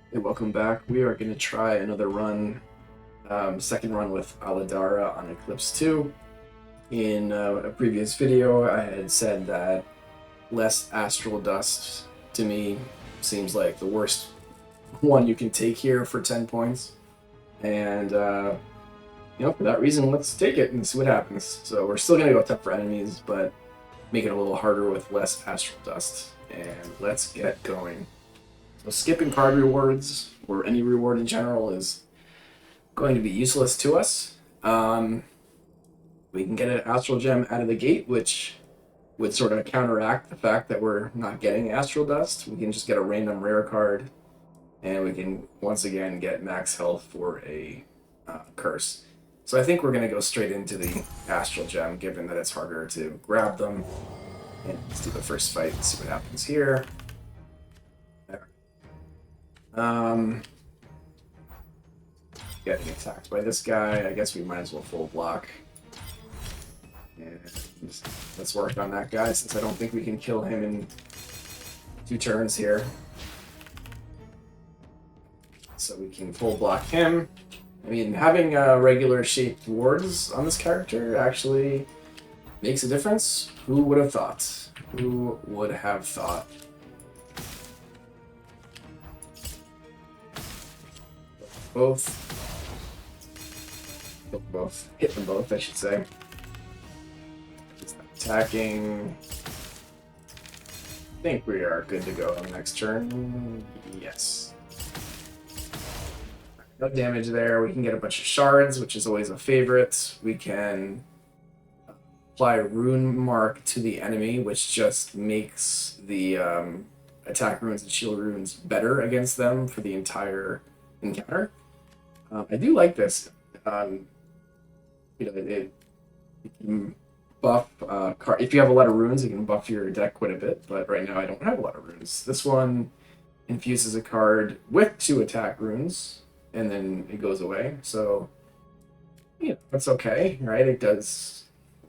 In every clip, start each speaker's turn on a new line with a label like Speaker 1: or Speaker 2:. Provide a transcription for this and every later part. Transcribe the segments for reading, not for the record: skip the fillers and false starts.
Speaker 1: Hey, welcome back. We are going to try another run, second run with Aladara on Eclipse 2. In a previous video, I had said that less astral dust to me seems like the worst one you can take here for 10 points. And, for that reason, let's take it and see what happens. So we're still going to go tough for enemies, but make it a little harder with less astral dust. And let's get going. So skipping card rewards, or any reward in general, is going to be useless to us. We can get an Astral Gem out of the gate, which would sort of counteract the fact that we're not getting Astral Dust. We can just get a random rare card, and we can once again get max health for a curse. So I think we're going to go straight into the Astral Gem, given that it's harder to grab them. And let's do the first fight and see what happens here. Getting attacked by this guy. I guess we might as well full block. And let's work on that guy, since I don't think we can kill him in 2 turns here. So we can full block him. I mean, having regular shaped wards on this character actually makes a difference. Who would have thought? Who would have thought? Both. Hit them both, I should say. Attacking. I think we are good to go on the next turn. Yes. No damage there. We can get a bunch of shards, which is always a favorite. We can apply Rune Mark to the enemy, which just makes the attack runes and shield runes better against them for the entire encounter. I do like this. It can buff if you have a lot of runes, it can buff your deck quite a bit. But right now, I don't have a lot of runes. This one infuses a card with 2 attack runes, and then it goes away. So, that's okay, right? It does.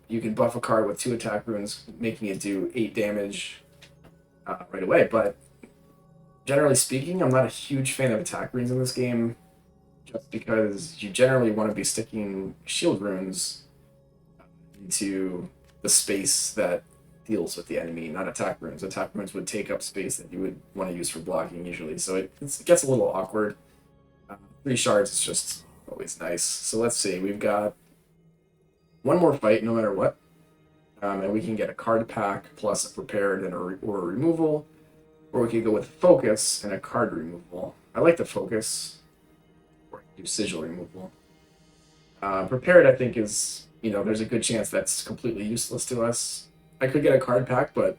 Speaker 1: You can buff a card with 2 attack runes, making it do 8 damage right away. But generally speaking, I'm not a huge fan of attack runes in this game, just because you generally want to be sticking shield runes into the space that deals with the enemy, not attack runes. Attack runes would take up space that you would want to use for blocking usually, so it gets a little awkward. 3 shards is just always nice. So let's see, we've got one more fight no matter what, and we can get a card pack plus a prepared and or a removal, or we could go with focus and a card removal. I like the focus, or do sigil removal. Prepared, I think, is, there's a good chance that's completely useless to us. I could get a card pack, but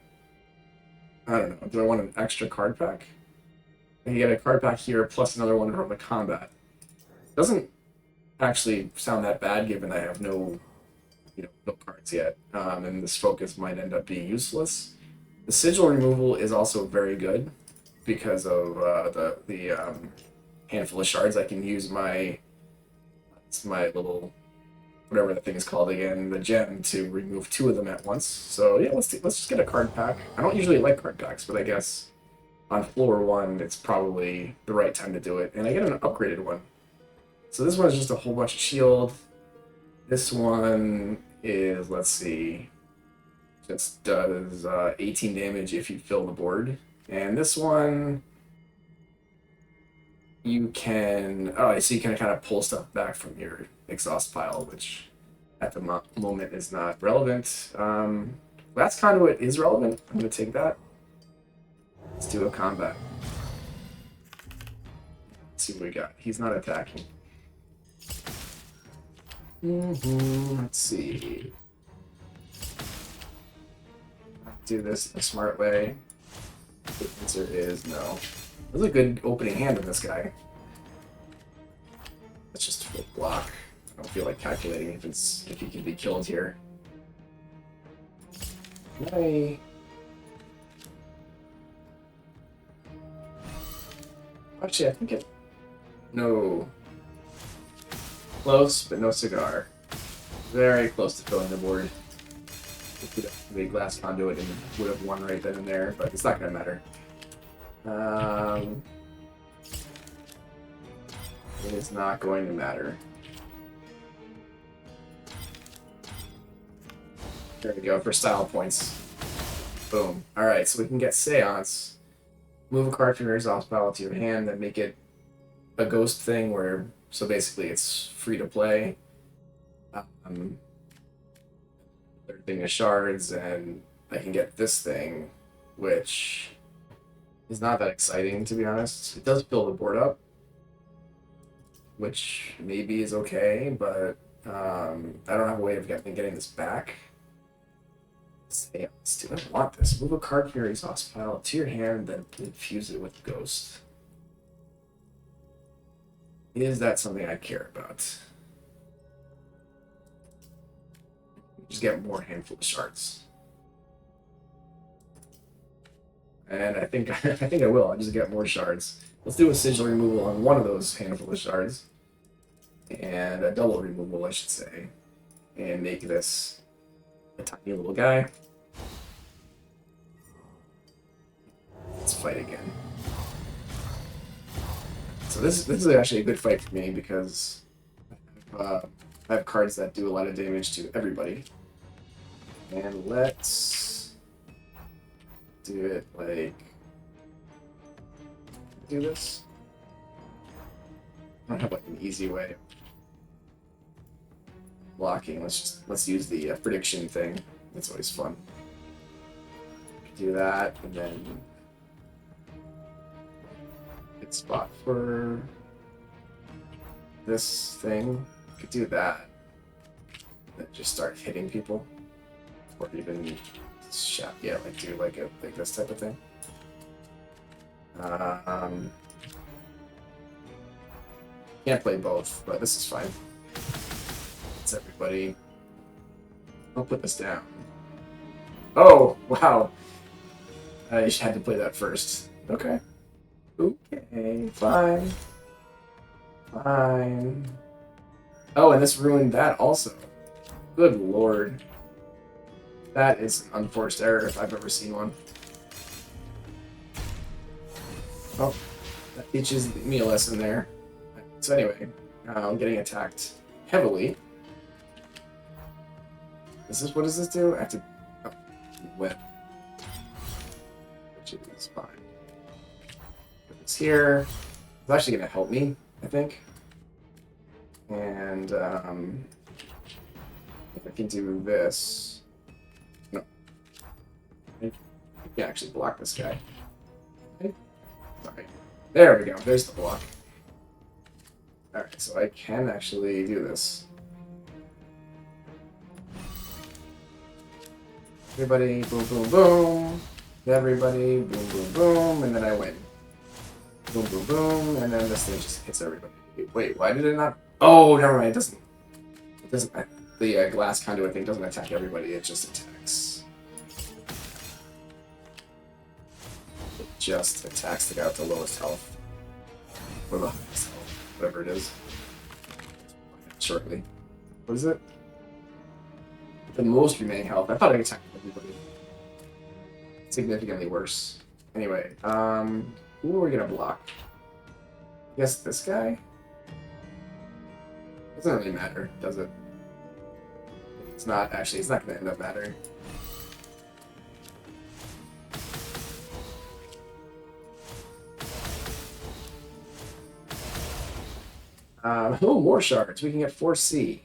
Speaker 1: I don't know. Do I want an extra card pack? I can get a card pack here plus another one from the combat. Doesn't actually sound that bad, given I have no cards yet, and this focus might end up being useless. The sigil removal is also very good because of the handful of shards. I can use my little, whatever the thing is called again, the gem, to remove 2 of them at once. So yeah, let's just get a card pack. I don't usually like card packs, but I guess on floor 1 it's probably the right time to do it. And I get an upgraded one. So this one is just a whole bunch of shield. This one is, let's see, just does 18 damage if you fill the board. And this one, you can, so you can kind of pull stuff back from your exhaust pile, which at the moment is not relevant. That's kind of what is relevant. I'm going to take that. Let's do a combat. Let's see what we got. He's not attacking. Let's see. Do this the smart way. The answer is no. That's a good opening hand in this guy. Let's just flip block. I don't feel like calculating if he can be killed here. Yay. Actually, I think it... No. Close, but no cigar. Very close to filling the board. The glass conduit and would have won right then and there, but it's not going to matter. is not going to matter. There we go for style points. Boom. Alright, so we can get Seance. Move a card from your exhaust pile to your hand, then make it a ghost thing where, so basically it's free to play. Third thing is shards, and I can get this thing, which is not that exciting, to be honest. It does fill the board up, which maybe is okay, but I don't have a way of getting this back. Seance, dude, I want this. Move a card from your exhaust pile to your hand, then infuse it with Ghost. Is that something I care about? Just get more handful of shards. And I think I will. I'll just get more shards. Let's do a sigil removal on one of those handful of shards. And a double removal, I should say. And make this a tiny little guy. Let's fight again. So this is actually a good fight for me because I have cards that do a lot of damage to everybody. And let's do it like do this. I don't have like an easy way of blocking. Let's use the prediction thing. That's always fun. Do that, and then hit spot for this thing. Could do that. Then just start hitting people, or even shot. Yeah, like do like this type of thing. Can't play both, but this is fine. It's everybody. I'll put this down. Oh, wow. I just had to play that first. Okay. Okay, fine. Fine. Oh, and this ruined that also. Good lord. That is an unforced error if I've ever seen one. Well, that teaches me a lesson there. So anyway, I'm getting attacked heavily. What does this do? I have to whip. Which is fine. Put this here. It's actually gonna help me, I think. And if I can do this. No. I can't actually block this guy. Okay. Sorry. There we go. There's the block. Alright, so I can actually do this. Everybody, boom, boom, boom. Everybody, boom, boom, boom, and then I win. Boom, boom, boom, and then this thing just hits everybody. Wait, why did it not? Oh, never mind. It doesn't. It doesn't. The glass conduit thing doesn't attack everybody. It just attacks. It just attacks the guy with the lowest health, or the highest health, whatever it is. Shortly. What is it? The most remaining health. I thought I attacked everybody. Significantly worse. Anyway, who are we gonna block? I guess this guy? Doesn't really matter, does it? It's not actually, it's not gonna end up mattering. Oh, more shards. We can get 4C.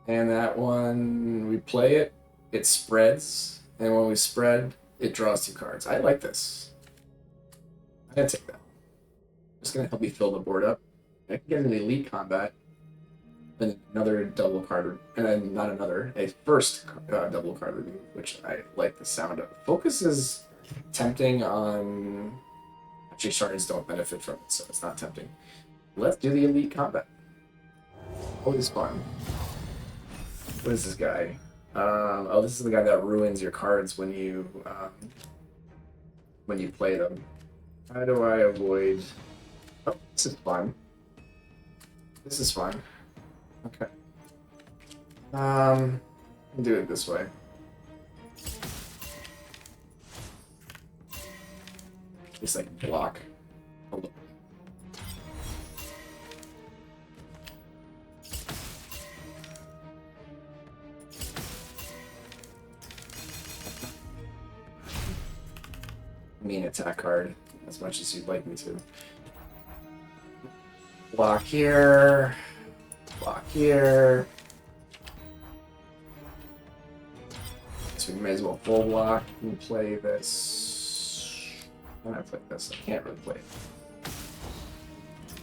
Speaker 1: And that one, we play it, it spreads, and when we spread, it draws 2 cards. I like this. I'm gonna take that. Just gonna help me fill the board up. I can get an elite combat, then another double card, and then not another, a first double card remove, which I like the sound of. Focus is tempting on. Actually, shards don't benefit from it, so it's not tempting. Let's do the elite combat. Always fun. What is this guy? Oh, this is the guy that ruins your cards when you play them. How do I avoid? Oh, this is fun. This is fun. Okay. I'll do it this way. Just like block. main attack card as much as you'd like me to. Block here. Block here. So we may as well full block and play this. Can I play this? I can't really play it.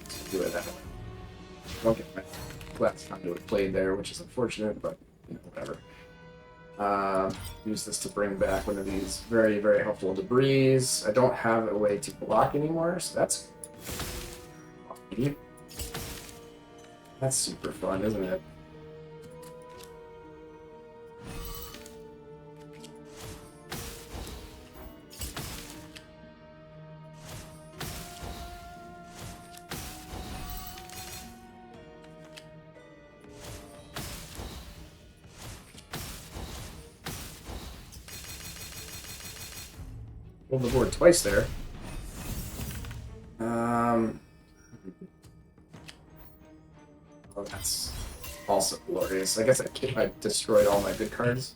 Speaker 1: Let's do it that way. Don't get my last conduit played there, which is unfortunate, but you know, whatever. Use this to bring back one of these very, very helpful debris. I don't have a way to block anymore, so that's super fun, isn't it? Hold the board twice there. Oh, that's also glorious. I guess I destroyed all my good cards.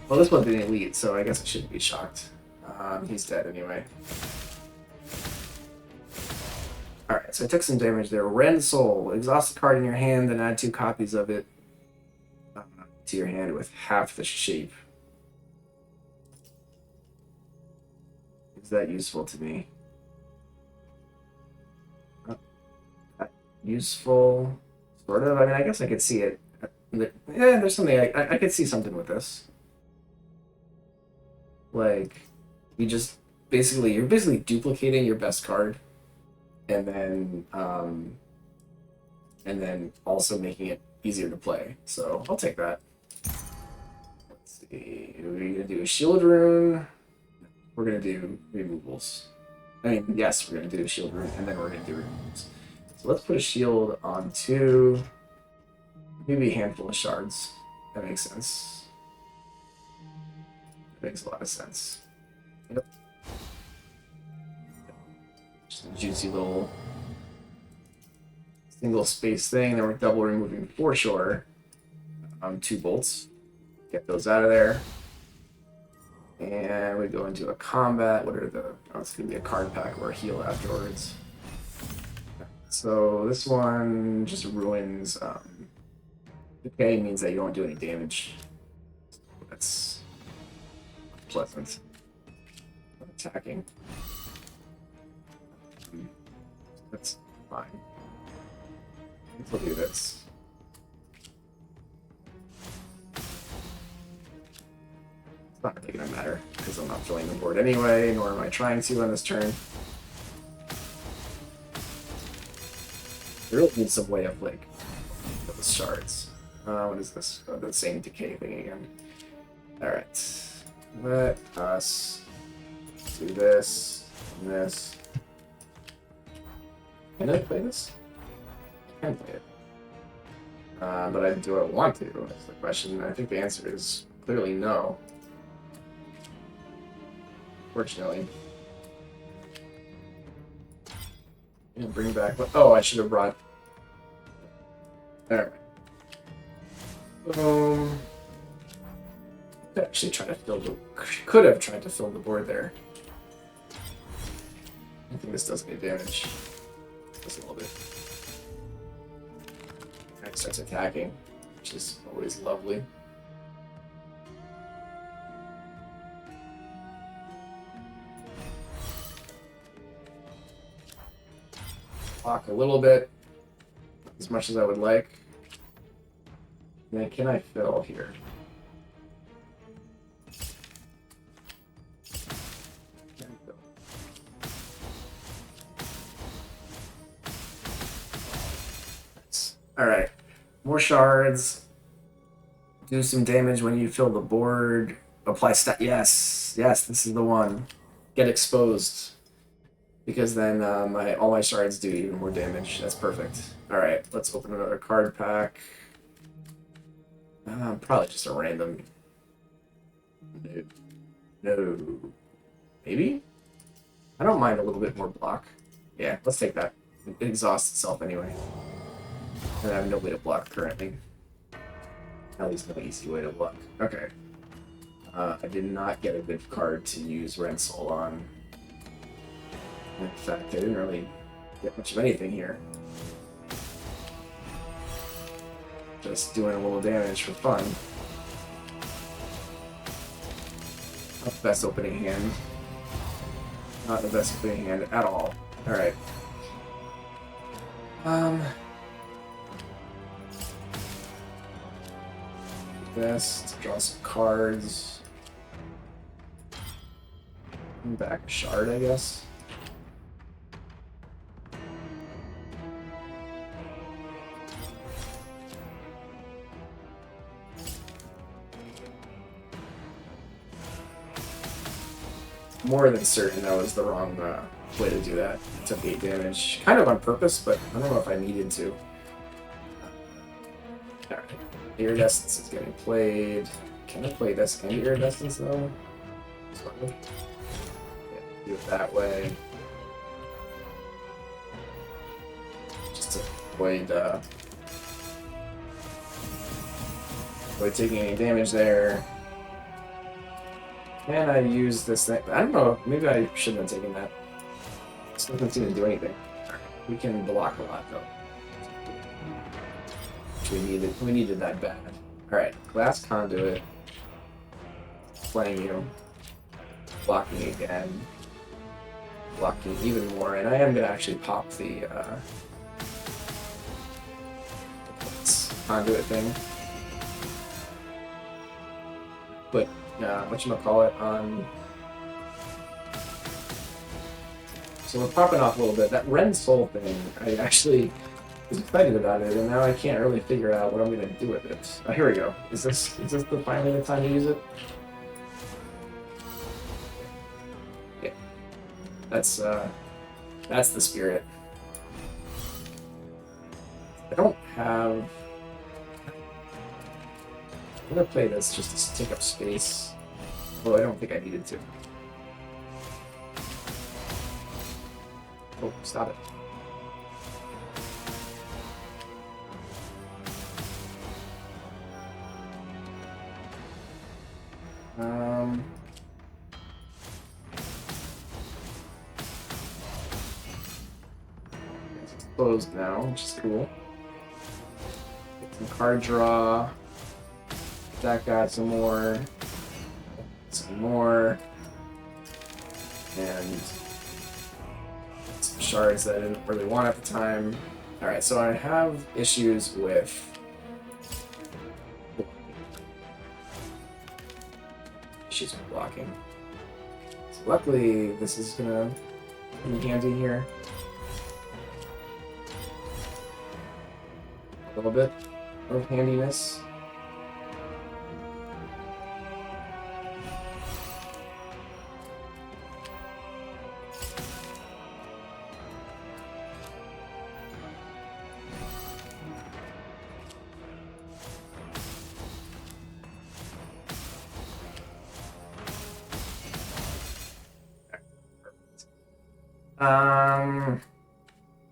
Speaker 1: Well, this one's an elite, so I guess I shouldn't be shocked. He's dead anyway. Alright, so I took some damage there. Rend Soul. Exhaust a card in your hand, then add 2 copies of it to your hand with half the shape. Is that useful to me? Useful, sort of. I mean, I guess I could see it. Yeah, there's something I could see something with this. Like, you're basically duplicating your best card, and then also making it easier to play. So I'll take that. Let's see. Are we gonna do a shield rune? We're gonna do removals. I mean, yes, we're gonna do a shield rune, and then we're gonna do removals. So let's put a shield on 2. Maybe a handful of shards. That makes sense. That makes a lot of sense. Yep. Just a juicy little single space thing. Then we're double removing for sure. 2 bolts. Get those out of there. And we go into a combat. What are the... Oh, it's going to be a card pack or a heal afterwards. So this one just ruins... decay means that you don't do any damage. That's pleasant. Attacking. That's fine. We'll do this. It's not really gonna matter because I'm not filling the board anyway, nor am I trying to on this turn. I really need some way of like those shards. What is this? Oh, the same decay thing again. Alright. Let us do this and this. Can I play this? I can play it. But do I want to? That's the question. I think the answer is clearly no. Fortunately. And bring back... Oh, I should have brought... Alright. Actually try to fill the... Could have tried to fill the board there. I think this does any damage. Just a little bit. It starts attacking, which is always lovely. Block a little bit, as much as I would like. And then can I fill here? Alright, more shards. Do some damage when you fill the board. Apply stat. Yes, yes, this is the one. Get exposed. Because then all my shards do even more damage. That's perfect. Alright, let's open another card pack. Probably just a random. No. Maybe? I don't mind a little bit more block. Yeah, let's take that. It exhausts itself anyway. And I have no way to block currently. At least no easy way to look. Okay. I did not get a good card to use Rensoul on. In fact, I didn't really get much of anything here. Just doing a little damage for fun. Not the best opening hand. Not the best opening hand at all. Alright. Best, draw some cards. Back a shard, I guess. More than certain that was the wrong way to do that. It took 8 damage. Kind of on purpose, but I don't know if I needed to. Alright. Iridescence is getting played. Can I play this and Iridescence though? Sort of. Yeah, do it that way. Just to avoid taking any damage there. And I use this thing. I don't know. Maybe I shouldn't have taken that. This doesn't seem to do anything. We can block a lot though. We needed that bad. All right, Glass Conduit. Playing you. Blocking again. Blocking even more, and I am gonna actually pop the Conduit thing. But whatchamacallit on. So we're popping off a little bit. That Rensoul thing, I actually was excited about it, and now I can't really figure out what I'm gonna do with it. Oh, here we go. Is this finally the time to use it? Yeah. That's the spirit. I don't have. I'm gonna play this just to take up space. Although I don't think I needed to. Oh, stop it. It's closed now, which is cool. Get some card draw. That got some more, and some shards that I didn't really want at the time. Alright, so I have issues with blocking. So luckily, this is gonna be handy here. A little bit of handiness.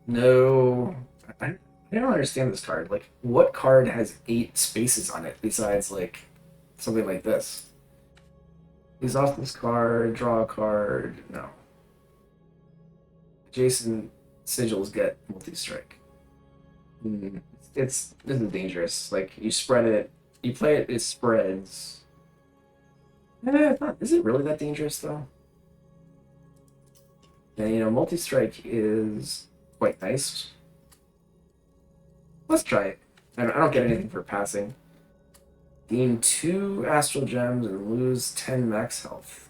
Speaker 1: No. I don't understand this card. Like, what card has 8 spaces on it besides, like, something like this? Use off this card, draw a card. No. Adjacent sigils get multi-strike. This is dangerous. Like, you spread it, you play it, it spreads. It's not, is it really that dangerous, though? And, you know, multi-strike is quite nice. Let's try it. I don't get anything for passing. Gain 2 astral gems and lose 10 max health.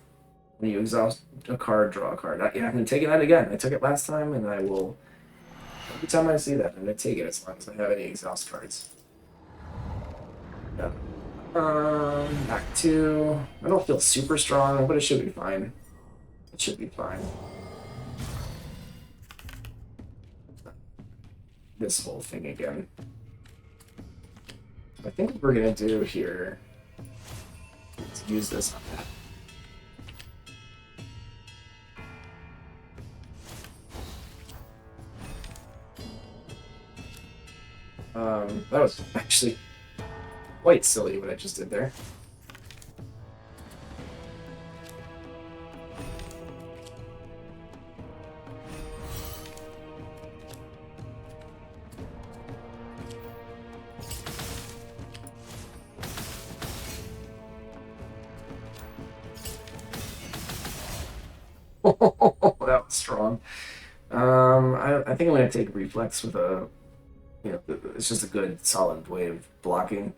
Speaker 1: When you exhaust a card, draw a card. Yeah, I'm taking that again. I took it last time, and I will. Every time I see that, I'm gonna take it as long as I have any exhaust cards. Yeah. Act 2. I don't feel super strong, but it should be fine. It should be fine. This whole thing again. I think what we're gonna do here is use this on that. That was actually quite silly what I just did there. That was strong. I think I'm gonna take reflex with a, it's just a good solid way of blocking.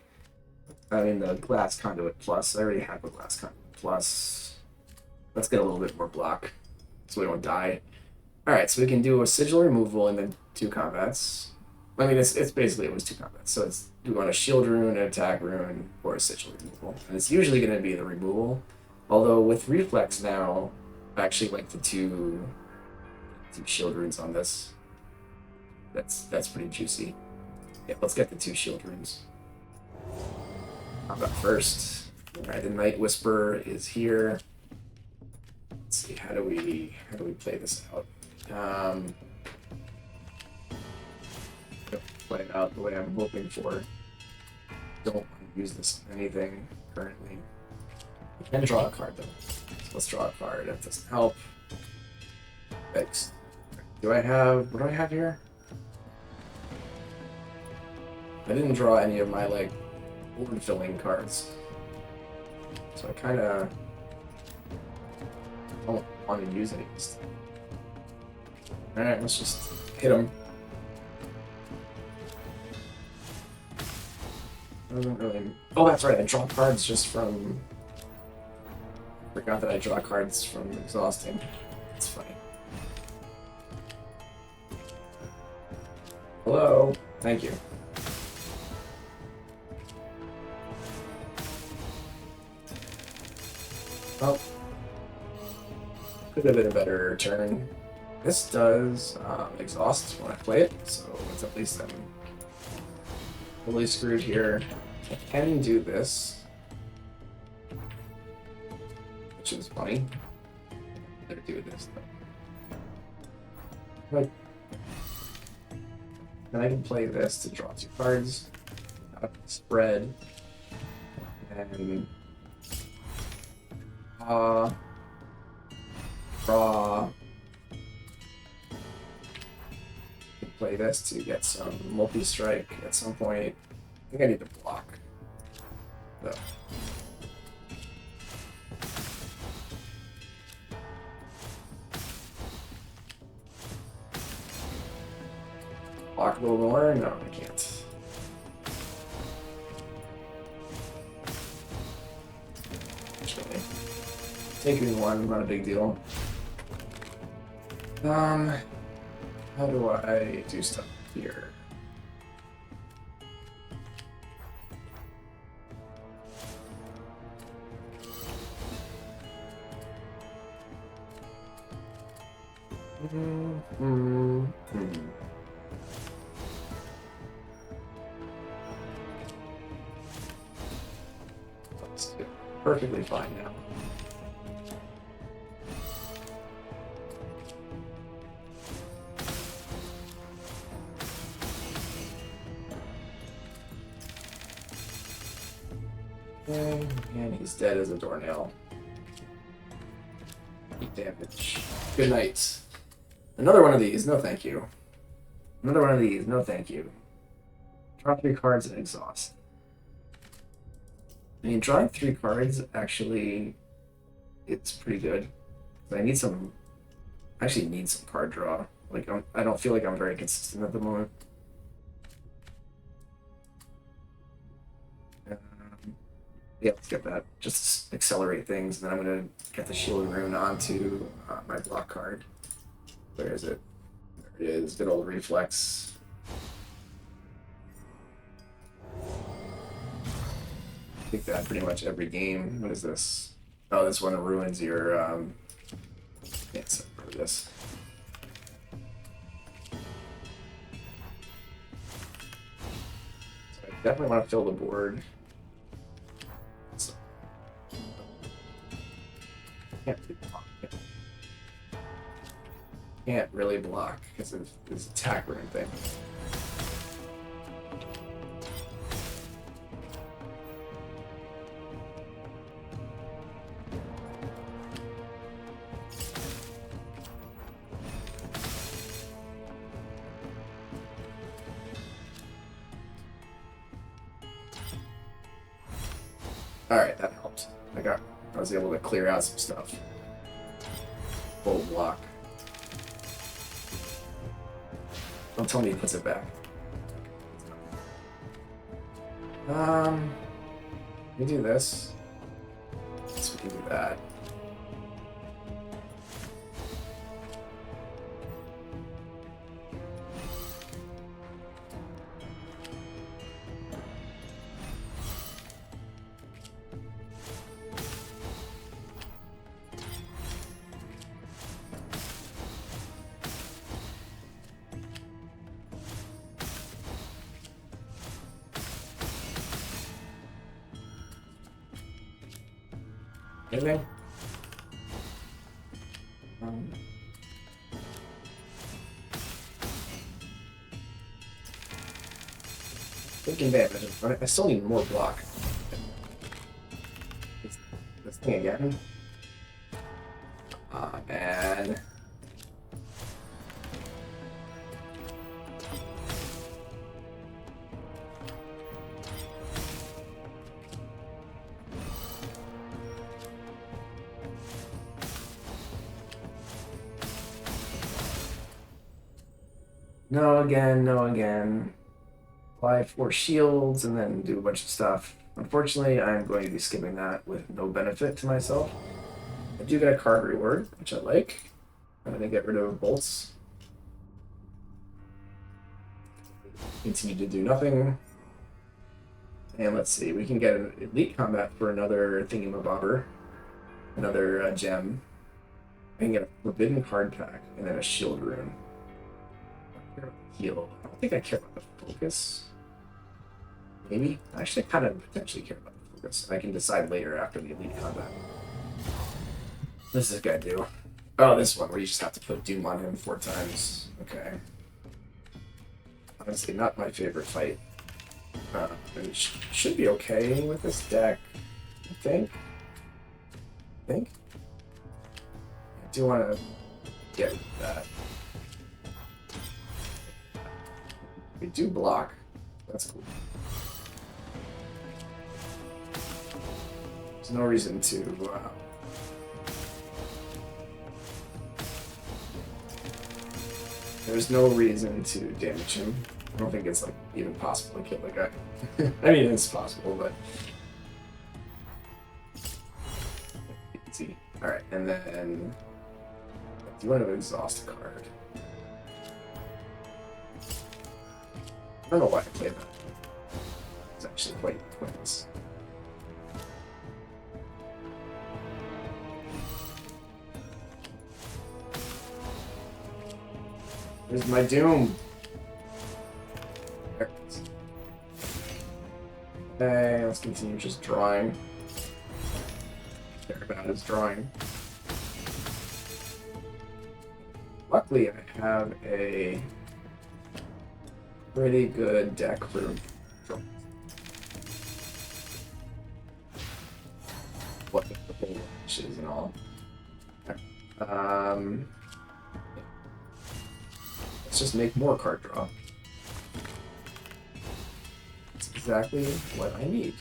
Speaker 1: I mean the glass conduit plus. I already have a glass conduit plus. Let's get a little bit more block, so we don't die. All right, so we can do a sigil removal and then 2 combats. I mean, it's basically it was 2 combats. So it's do you want a shield rune, an attack rune, or a sigil removal, and it's usually going to be the removal. Although with reflex now, I actually like the two shield runes on this. That's pretty juicy. Yeah, let's get the 2 shield runes. Combat first. All right, the Night Whisper is here. Let's see, how do we play this out? Play it out the way I'm hoping for. Don't want to use this on anything currently. I can draw a card though. So let's draw a card. That doesn't help. Thanks. What do I have here? I didn't draw any of my like board filling cards. So I kinda don't want to use any of this. Alright, let's just hit him. Doesn't really... Oh, that's right, I draw cards just from... Forgot that I draw cards from exhausting. It's funny. Hello? Thank you. Oh. Could have been a better turn. This does exhaust when I play it, so it's at least I'm fully screwed here. I can do this, which is funny. Better do this though. But then I can play this to draw 2 cards, spread, and draw. Play this to get some multi-strike at some point. I think I need to block, though. Block a little more? No, I can't. Actually, taking 1, not a big deal. How do I do stuff here? That's perfectly fine now. And he's dead as a doornail. 8 damage. Good night. Another one of these, no thank you. Another one of these, no thank you. Draw 3 cards and exhaust. I mean, drawing 3 cards actually, it's pretty good. I need some, I actually need some card draw. Like, I don't feel like I'm very consistent at the moment. Yeah, let's get that. Just accelerate things, and then I'm gonna get the shield rune onto my block card. Where is it? There it is. Good old reflex. I think that pretty much every game. What is this? Oh, this one ruins your. Can't separate this. So I definitely want to fill the board. Can't really block because of this attack rune thing. Alright, that helped. I was able to clear out some stuff. Full block. Don't tell me he puts it back. Let me do this. So we can do that. Anything? Thinking damage. I still need more block. This thing again. Ah, man. No again, no again. Apply 4 shields and then do a bunch of stuff. Unfortunately, I'm going to be skipping that with no benefit to myself. I do get a card reward, which I like. I'm going to get rid of bolts. Continue to do nothing. And let's see, we can get an elite combat for another thingamabobber. Another gem. I can get a forbidden card pack and then a shield rune. Heal. I don't think I care about the focus. Maybe? I actually kind of potentially care about the focus. I can decide later after the elite combat. What does this guy do? Oh, this one where you just have to put Doom on him 4 times. Okay. Honestly, not my favorite fight. It should be okay with this deck, I think. I do want to get rid of that. We do block. That's cool. There's no reason to. There's no reason to damage him. I don't think it's like even possible to kill the guy. I mean, it's possible, but easy. All right, and then do you want to exhaust a card? I don't know why I played that. It's actually quite pointless. Where's my Doom? There it is. Okay, let's continue just drawing. Care about is drawing. Luckily, I have a pretty good deck for what the whole is and all. Let's just make more card draw. That's exactly what I need.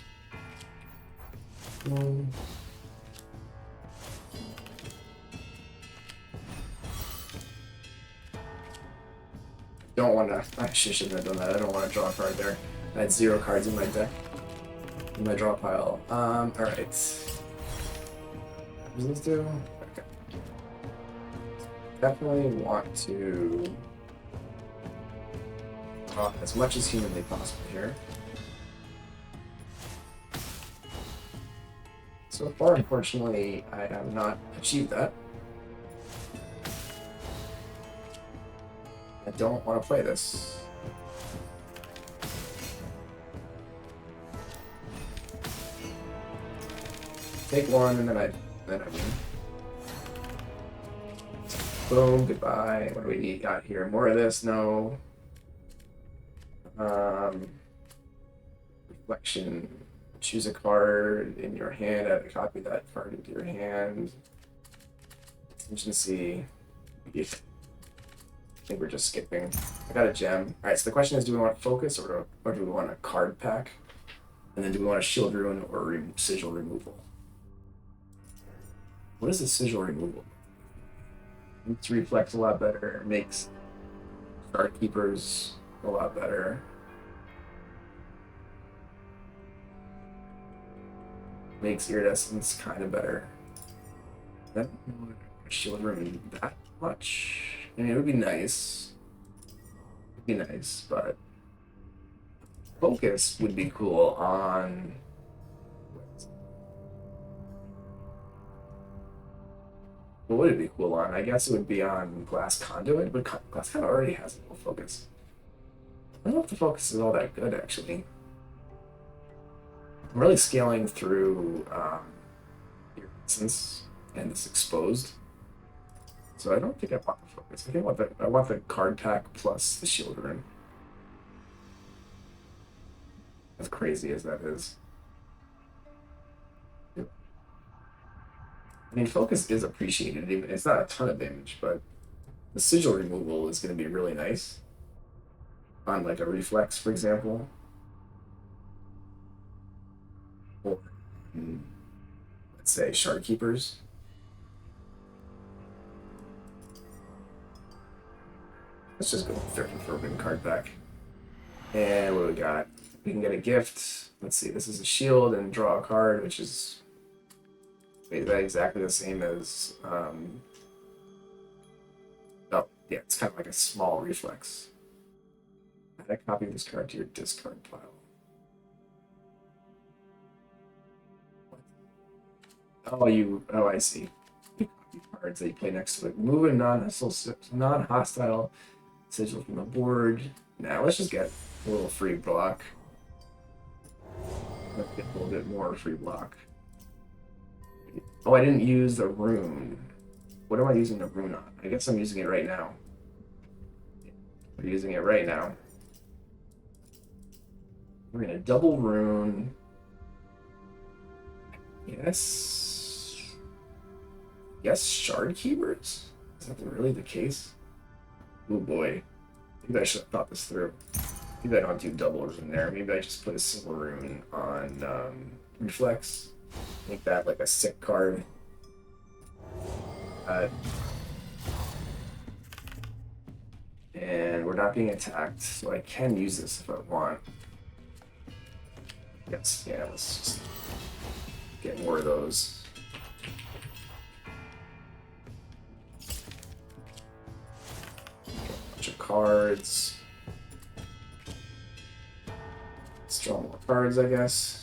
Speaker 1: Don't want to. I shouldn't have done that. I don't want to draw a card there. I had 0 cards in my deck. In my draw pile. Alright. What does this do? Okay. Definitely want to draw as much as humanly possible here. So far, unfortunately, I have not achieved that. I don't want to play this. Take 1 and then I win. Boom, goodbye. What do we got here? More of this? No. Reflection. Choose a card in your hand. Add a copy of that card into your hand. Contingency. I think we're just skipping. I got a gem. Alright, so the question is, do we want focus or do we want a card pack? And then do we want a shield rune or sigil removal? What is the sigil removal? Makes reflex a lot better. Makes Guard Keepers a lot better. Makes Iridescence kind of better. I don't know if shield rune that much. I mean, it would be nice. It'd be nice, but focus would be cool on. What would it be cool on? I guess it would be on Glass Conduit, but Glass Conduit already has a little focus. I don't know if the focus is all that good, actually. I'm really scaling through Iridescence and this exposed. So I don't think I want the focus. I think I want the card pack plus the shield rune. As crazy as that is. I mean, focus is appreciated. Even it's not a ton of damage, but the sigil removal is going to be really nice on like a reflex, for example. Or let's say shard keepers. Let's just go with 30 Forbidden card back. And what do we got? We can get a gift. Let's see, this is a shield and draw a card, which is exactly the same as oh yeah, it's kind of like a small reflex. Add a copy of this card to your discard pile. Oh, I see. You copy cards that you play next to it. Move a non-hostile sigil from the board. Now let's just get a little free block. Let's get a little bit more free block. Oh, I didn't use the rune. What am I using the rune on? I guess I'm using it right now. We're using it right now. We're gonna double rune. Yes. Yes, shard keepers? Is that really the case? Oh boy. Maybe I should have thought this through. Maybe I don't do double rune there. Maybe I just put a single rune on reflex. Make that like a sick card. And we're not being attacked, so I can use this if I want. Yes, yeah, let's just get more of those. A bunch of cards. Let's draw more cards, I guess.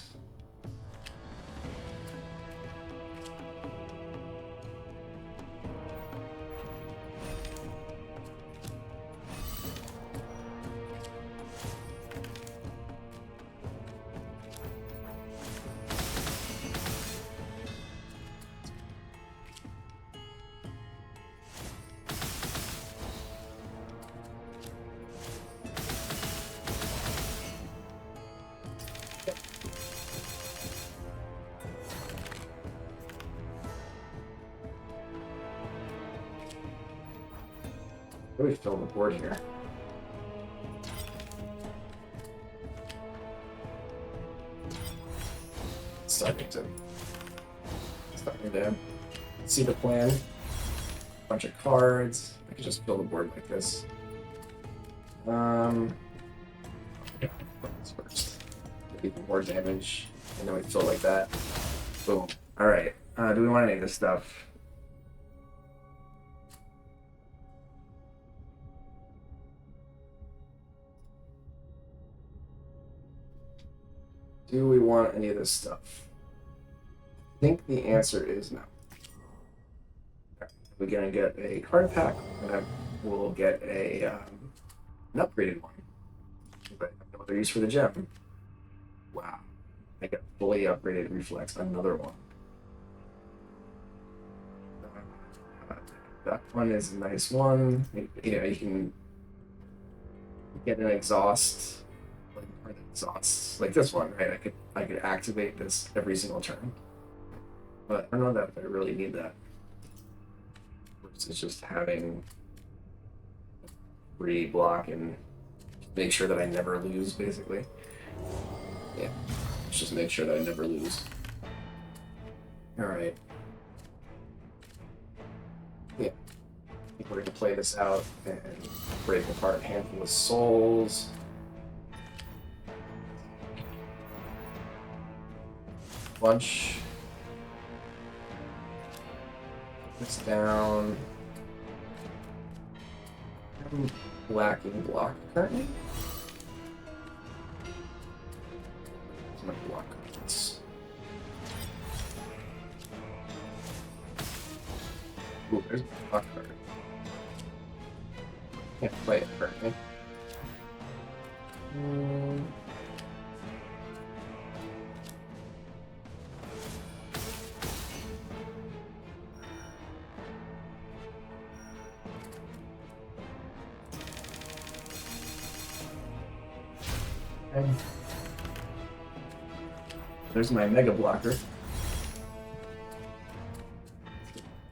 Speaker 1: Really fill the board here. Starting to see the plan. Bunch of cards. I could just fill the board like this. Yeah, this first. Even more damage, and then we fill like that. Boom. All right. Do we want any of this stuff? Do we want any of this stuff? I think the answer is no. We're gonna get a card pack, and we'll get a an upgraded one. But I have no other use for the gem. Wow, I got fully upgraded reflex. Another one. That one is a nice one. You know, you can get an exhaust. Exhausts like this one, right? I could activate this every single turn, but I don't know that if I really need that. It's just having free block and make sure that I never lose, basically. Yeah. Let's just make sure that I never lose. Alright. Yeah. I think we're going to play this out and break apart a handful of souls. Bunch. This down. I'm lacking block currently. Where's my block cards? Ooh, there's my block card. Can't play it currently. Okay. There's my mega blocker.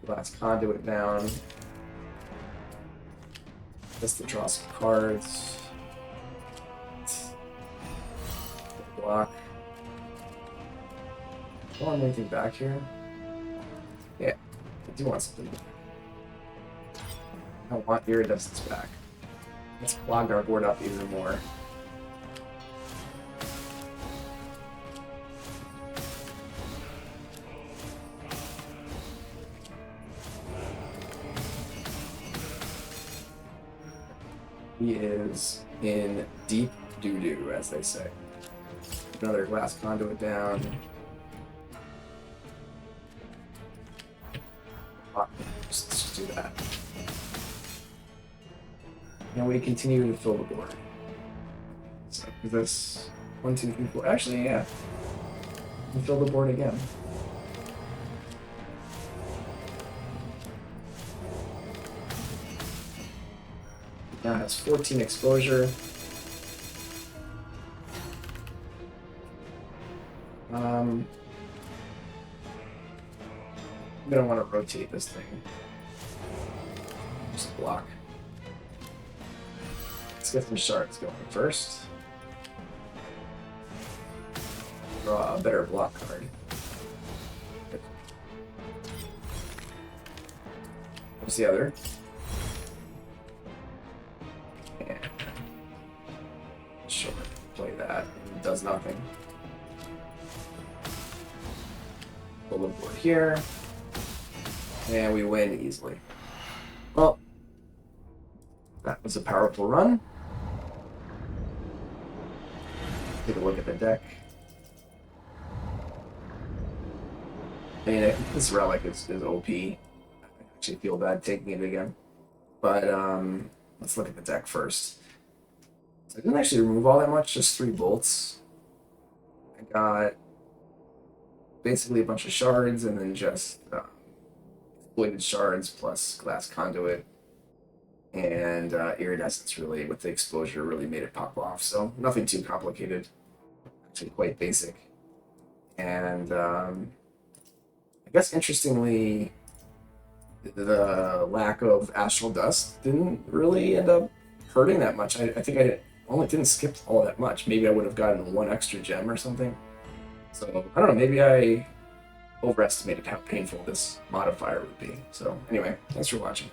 Speaker 1: Glass conduit down. Just to draw some cards. Block. Do I want anything back here? Yeah, I do want something back. I want iridescence back. Let's clog our board up even more. He is in deep doo-doo, as they say. Another glass conduit down. Let's just do that. And we continue to fill the board. So this 1, 2, 3, 4. Actually, yeah. We fill the board again. Now has 14 exposure. I'm gonna want to rotate this thing. Just block. Let's get some shards going first. Draw a better block card. What's the other? Sure, play that. It does nothing. Pull the board here. And we win easily. Well, that was a powerful run. Take a look at the deck. I mean, this relic is OP. I actually feel bad taking it again. But let's look at the deck first. So I didn't actually remove all that much, just 3 bolts. I got basically a bunch of shards and then just exploited shards plus glass conduit. And iridescence really, with the exposure, really made it pop off. So nothing too complicated, actually quite basic. And I guess interestingly, the lack of astral dust didn't really end up hurting that much. I think I only didn't skip all that much. Maybe I would have gotten 1 extra gem or something. So I don't know, maybe I overestimated how painful this modifier would be. So anyway, thanks for watching.